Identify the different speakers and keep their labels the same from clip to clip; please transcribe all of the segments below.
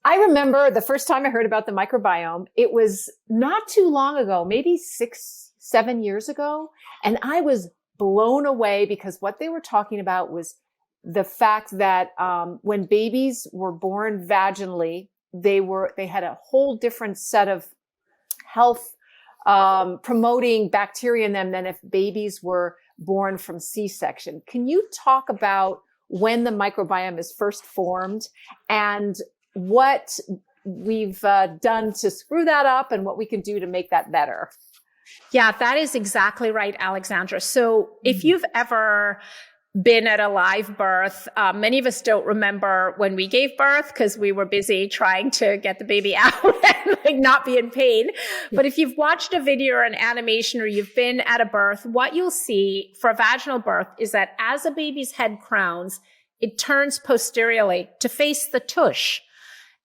Speaker 1: I remember the first time I heard about the microbiome, it was not too long ago, maybe 6, 7 years ago. And I was blown away because what they were talking about was the fact that when babies were born vaginally, they had a whole different set of health promoting bacteria in them than if babies were born from C-section. Can you talk about when the microbiome is first formed and what we've done to screw that up and what we can do to make that better?
Speaker 2: Yeah, that is exactly right, Alexandra. So if you've ever been at a live birth, many of us don't remember when we gave birth because we were busy trying to get the baby out and like not be in pain. But if you've watched a video or an animation or you've been at a birth, what you'll see for a vaginal birth is that as a baby's head crowns, it turns posteriorly to face the tush.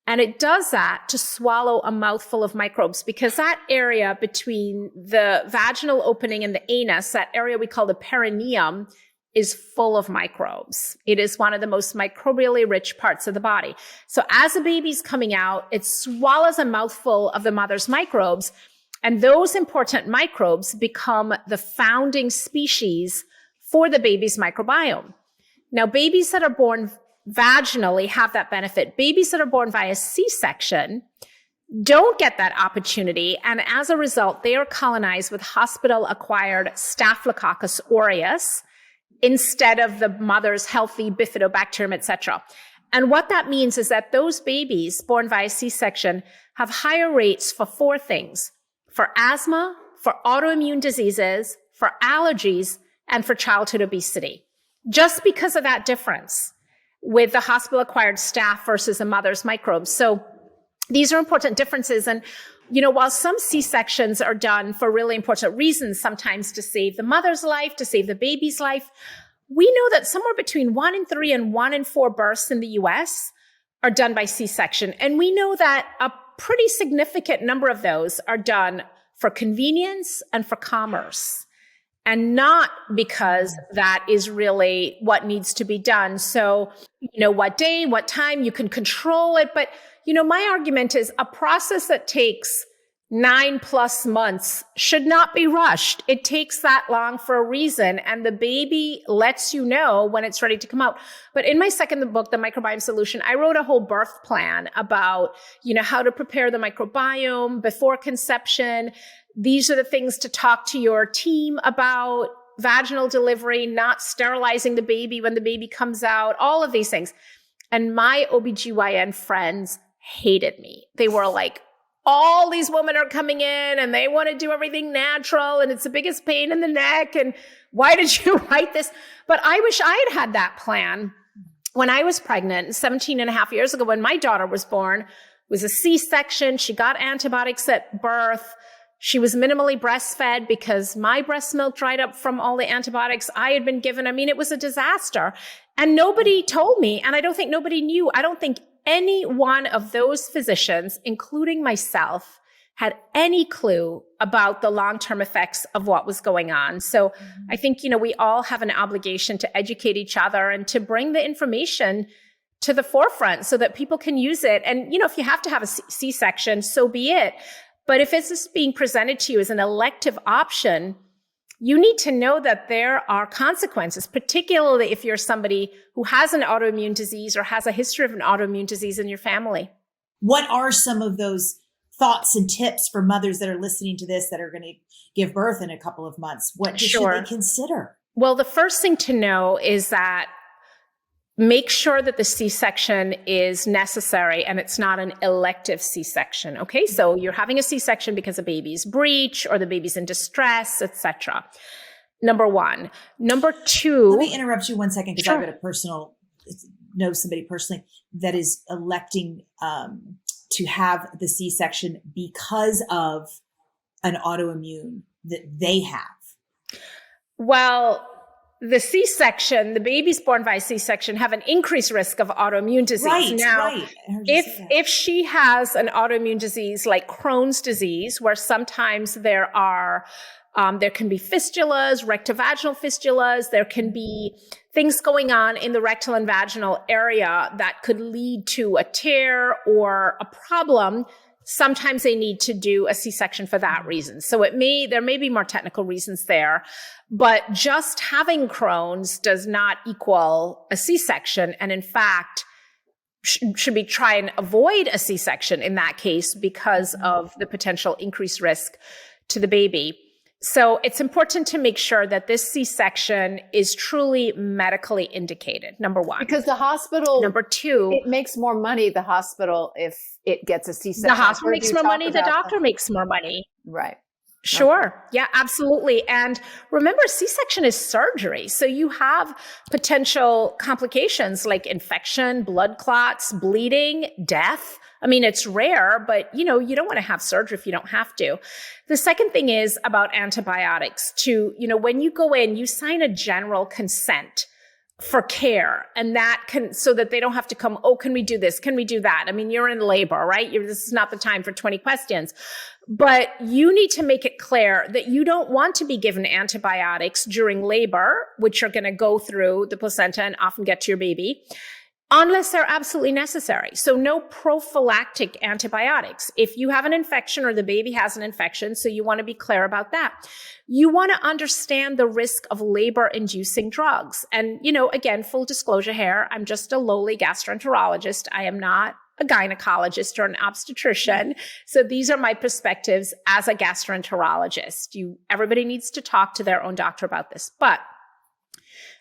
Speaker 2: And it does that to swallow a mouthful of microbes because that area between the vaginal opening and the anus, that area we call the perineum, is full of microbes. It is one of the most microbially rich parts of the body. So as a baby's coming out, it swallows a mouthful of the mother's microbes, and those important microbes become the founding species for the baby's microbiome. Now, babies that are born vaginally have that benefit. Babies that are born via C-section don't get that opportunity. And as a result, they are colonized with hospital-acquired Staphylococcus aureus instead of the mother's healthy bifidobacterium, etc. And what that means is that those babies born via C-section have higher rates for four things: for asthma, for autoimmune diseases, for allergies, and for childhood obesity. Just because of that difference with the hospital-acquired staph versus a mother's microbes. So these are important differences. And, while some C-sections are done for really important reasons, sometimes to save the mother's life, to save the baby's life, we know that somewhere between 1 in 3 and 1 in 4 births in the US are done by C-section. And we know that a pretty significant number of those are done for convenience and for commerce, and not because that is really what needs to be done. So, what day, what time, you can control it. But, my argument is a process that takes 9+ months should not be rushed. It takes that long for a reason. And the baby lets you know when it's ready to come out. But in my second book, The Microbiome Solution, I wrote a whole birth plan about, how to prepare the microbiome before conception. These are the things to talk to your team about: vaginal delivery, not sterilizing the baby when the baby comes out, all of these things. And my OBGYN friends hated me. They were like, all these women are coming in and they want to do everything natural and it's the biggest pain in the neck. And why did you write this? But I wish I had that plan when I was pregnant 17 and a half years ago when my daughter was born. It was a C-section. She got antibiotics at birth. She was minimally breastfed because my breast milk dried up from all the antibiotics I had been given. I mean, it was a disaster. And nobody told me, and I don't think nobody knew. I don't think any one of those physicians, including myself, had any clue about the long-term effects of what was going on. So I think, we all have an obligation to educate each other and to bring the information to the forefront so that people can use it. And, if you have to have a C-section, so be it. But if it's just being presented to you as an elective option, you need to know that there are consequences, particularly if you're somebody who has an autoimmune disease or has a history of an autoimmune disease in your family.
Speaker 3: What are some of those thoughts and tips for mothers that are listening to this that are going to give birth in a couple of months? What should they consider?
Speaker 2: Well, the first thing to know is that make sure that the C-section is necessary and it's not an elective C-section. Okay, so you're having a C-section because a baby's breech or the baby's in distress, etc. Number one. Number two.
Speaker 3: Let me interrupt you 1 second because
Speaker 2: Sure.
Speaker 3: I've got know somebody personally that is electing to have the C-section because of an autoimmune that they have.
Speaker 2: Well, the C-section, the babies born by C-section have an increased risk of autoimmune disease.
Speaker 3: Right,
Speaker 2: now,
Speaker 3: right.
Speaker 2: If she has an autoimmune disease like Crohn's disease, where sometimes there can be fistulas, rectovaginal fistulas, there can be things going on in the rectal and vaginal area that could lead to a tear or a problem. Sometimes they need to do a C-section for that reason. So there may be more technical reasons there, but just having Crohn's does not equal a C-section. And in fact, should we try and avoid a C-section in that case because of the potential increased risk to the baby? So it's important to make sure that this C-section is truly medically indicated, number one.
Speaker 1: Because the hospital,
Speaker 2: number two,
Speaker 1: it makes more money, the hospital, if it gets a C-section.
Speaker 2: The hospital makes more money, the doctor makes more money.
Speaker 1: Right.
Speaker 2: Sure. Okay. Yeah, absolutely. And remember, C-section is surgery. So you have potential complications like infection, blood clots, bleeding, death. I mean, it's rare, but you don't want to have surgery if you don't have to. The second thing is about antibiotics when you go in, you sign a general consent for care, and so that they don't have to come, oh, can we do this? Can we do that? I mean, you're in labor, right? This is not the time for 20 questions, but you need to make it clear that you don't want to be given antibiotics during labor, which are going to go through the placenta and often get to your baby, unless they're absolutely necessary. So no prophylactic antibiotics. If you have an infection or the baby has an infection, so you want to be clear about that. You want to understand the risk of labor-inducing drugs. And, again, full disclosure here, I'm just a lowly gastroenterologist. I am not a gynecologist or an obstetrician. So these are my perspectives as a gastroenterologist. Everybody needs to talk to their own doctor about this. But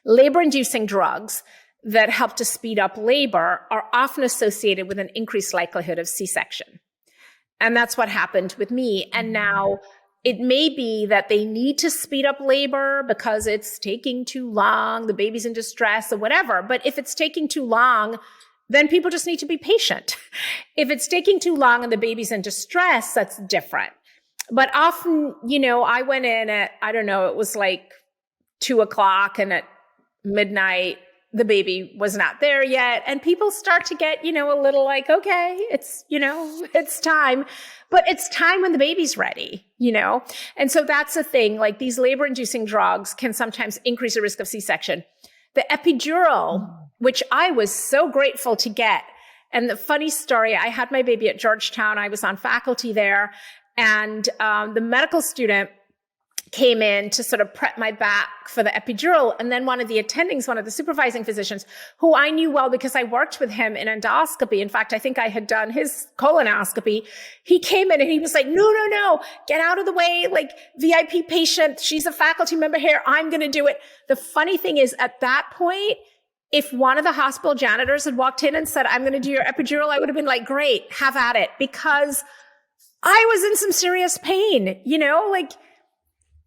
Speaker 2: labor-inducing drugs that help to speed up labor are often associated with an increased likelihood of C-section. And that's what happened with me. And now it may be that they need to speed up labor because it's taking too long, the baby's in distress or whatever. But if it's taking too long, then people just need to be patient. If it's taking too long and the baby's in distress, that's different. But often, I went in at, it was like 2:00, and at midnight, the baby was not there yet. And people start to get, a little like, okay, it's time, but it's time when the baby's ready, And so that's the thing, like these labor-inducing drugs can sometimes increase the risk of C-section. The epidural, which I was so grateful to get. And the funny story, I had my baby at Georgetown. I was on faculty there, and the medical student came in to sort of prep my back for the epidural. And then one of the supervising physicians, who I knew well because I worked with him in endoscopy. In fact, I think I had done his colonoscopy. He came in and he was like, no, get out of the way. Like, VIP patient. She's a faculty member here. I'm going to do it. The funny thing is, at that point, if one of the hospital janitors had walked in and said, I'm going to do your epidural, I would have been like, great, have at it. Because I was in some serious pain, like,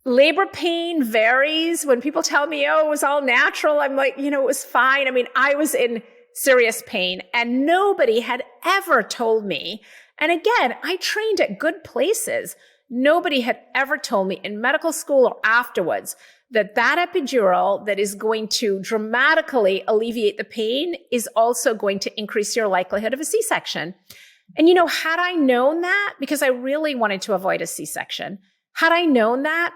Speaker 2: labor pain varies. When people tell me, oh, it was all natural, I'm like, it was fine. I mean, I was in serious pain, and nobody had ever told me. And again, I trained at good places. Nobody had ever told me in medical school or afterwards that epidural that is going to dramatically alleviate the pain is also going to increase your likelihood of a C-section. And, had I known that, because I really wanted to avoid a C-section, had I known that,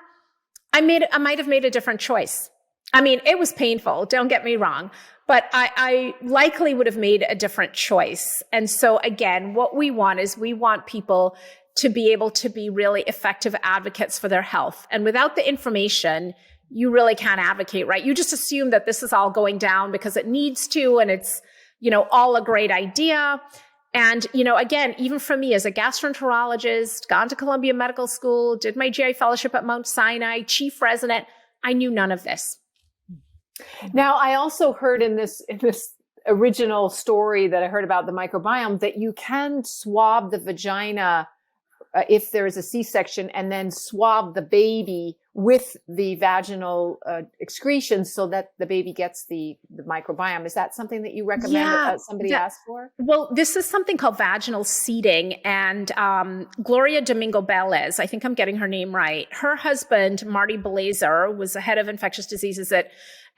Speaker 2: I might have made a different choice. I mean, it was painful, don't get me wrong, but I likely would have made a different choice. And so again, what we want people to be able to be really effective advocates for their health. And without the information, you really can't advocate, right? You just assume that this is all going down because it needs to, and it's, all a great idea. And, again, even for me as a gastroenterologist, gone to Columbia Medical School, did my GI fellowship at Mount Sinai, chief resident, I knew none of this.
Speaker 1: Now, I also heard in this original story that I heard about the microbiome that you can swab the vagina if there is a C-section, and then swab the baby with the vaginal excretions so that the baby gets the microbiome. Is that something that you recommend that somebody asks for? Well,
Speaker 2: this is something called vaginal seeding. And Gloria Domingo-Belez, I think I'm getting her name right, her husband, Marty Blazer, was the head of infectious diseases at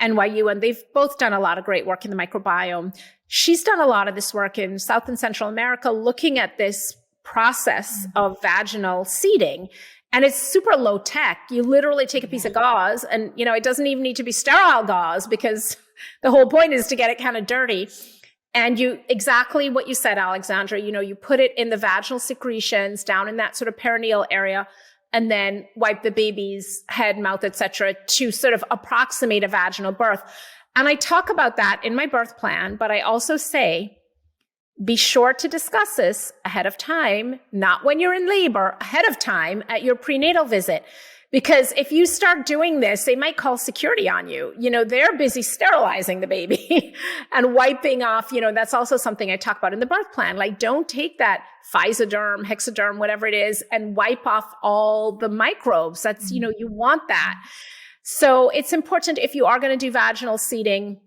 Speaker 2: NYU, and they've both done a lot of great work in the microbiome. She's done a lot of this work in South and Central America, looking at this process of vaginal seeding. And it's super low tech. You literally take a piece of gauze and, it doesn't even need to be sterile gauze because the whole point is to get it kind of dirty. And exactly what you said, Alexandra, you put it in the vaginal secretions down in that sort of perineal area, and then wipe the baby's head, mouth, etc., to sort of approximate a vaginal birth. And I talk about that in my birth plan, but I also say, be sure to discuss this ahead of time, not when you're in labor, ahead of time at your prenatal visit. Because if you start doing this, they might call security on you. They're busy sterilizing the baby and wiping off, that's also something I talk about in the birth plan. Like, don't take that Physoderm, Hexaderm, whatever it is, and wipe off all the microbes. That's, you want that. So it's important, if you are going to do vaginal seeding,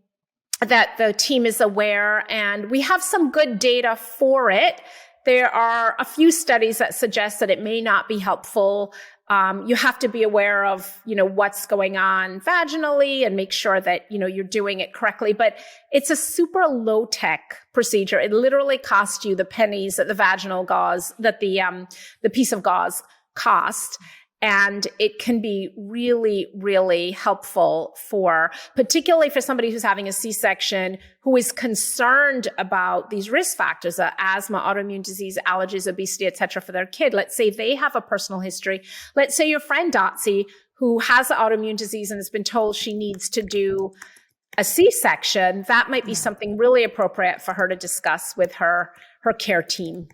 Speaker 2: that the team is aware, and we have some good data for it. There are a few studies that suggest that it may not be helpful. You have to be aware of, what's going on vaginally and make sure that, you're doing it correctly. But it's a super low tech procedure. It literally costs you the pennies that the vaginal gauze, that the piece of gauze cost. And it can be really, really helpful particularly for somebody who's having a C-section, who is concerned about these risk factors, asthma, autoimmune disease, allergies, obesity, et cetera, for their kid. Let's say they have a personal history. Let's say your friend Dotsie, who has autoimmune disease and has been told she needs to do a C-section. That might be something really appropriate for her to discuss with her care team.